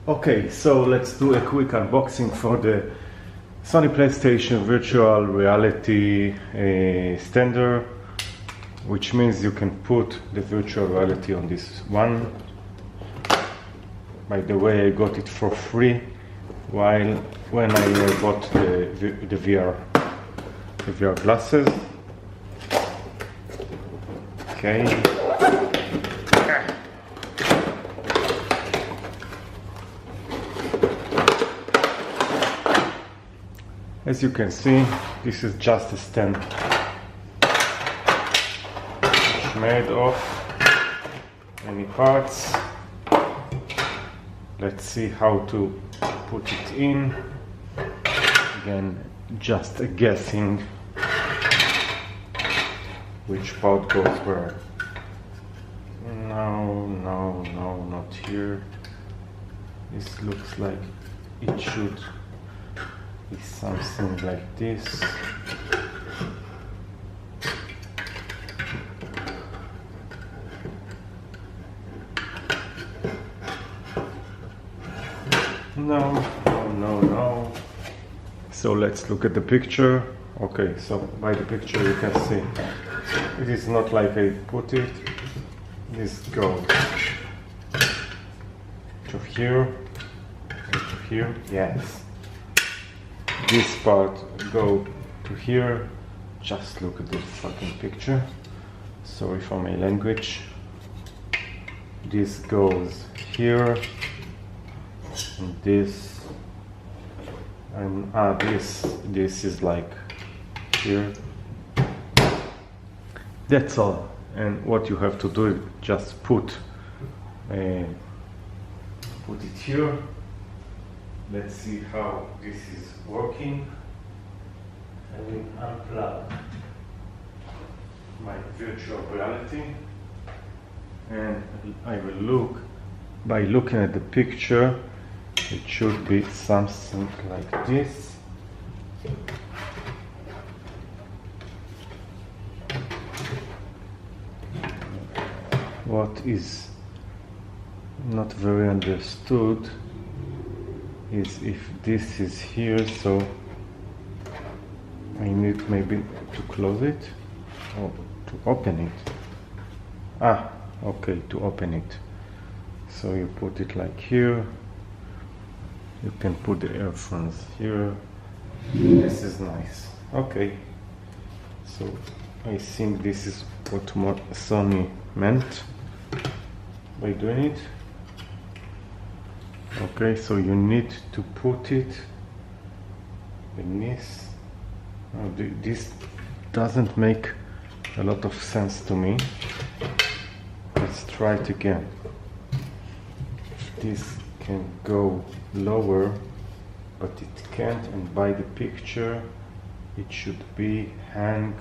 Okay, so let's do a quick unboxing for the Sony PlayStation Virtual Reality Standard, which means you can put the virtual reality on this one. By the way, I got it for free when I bought the VR glasses. Okay. As you can see, this is just a stand which made of many parts. Let's see how to put it in. Again, just a guessing which part goes where. No, not here. This looks like it should be something like this. No. So let's look at the picture. Okay, so by the picture you can see it is not like I put it. This goes to here, yes. This part go to here. Just look at this fucking picture. Sorry for my language. This goes here, and this, and this is like here. That's all. And what you have to do is just put it here. Let's see how this is working. I will unplug my virtual reality, and I will look. By looking at the picture, it should be something like this. What is not very understood is if this is here, so I need maybe to close it or to open it. Okay, to open it. So you put it like here. You can put the earphones here. This is nice. Okay, so I think this is what Sony meant by doing it. Okay, so you need to put it beneath. This doesn't make a lot of sense to me. Let's try it again. This can go lower, but it can't, and by the picture it should be hang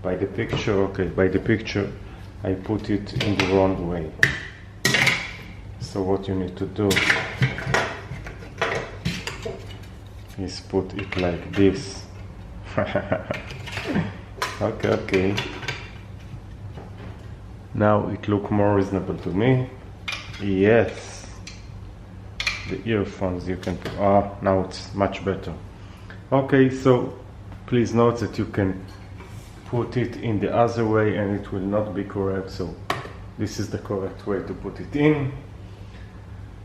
by the picture. Okay, by the picture I put it in the wrong way. So what you need to do is put it like this. Okay. Now it looks more reasonable to me. Yes. The earphones you can put. Now it's much better. Okay, so please note that you can put it in the other way and it will not be correct. So this is the correct way to put it in.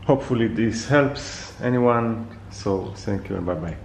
Hopefully this helps anyone. So thank you and bye bye.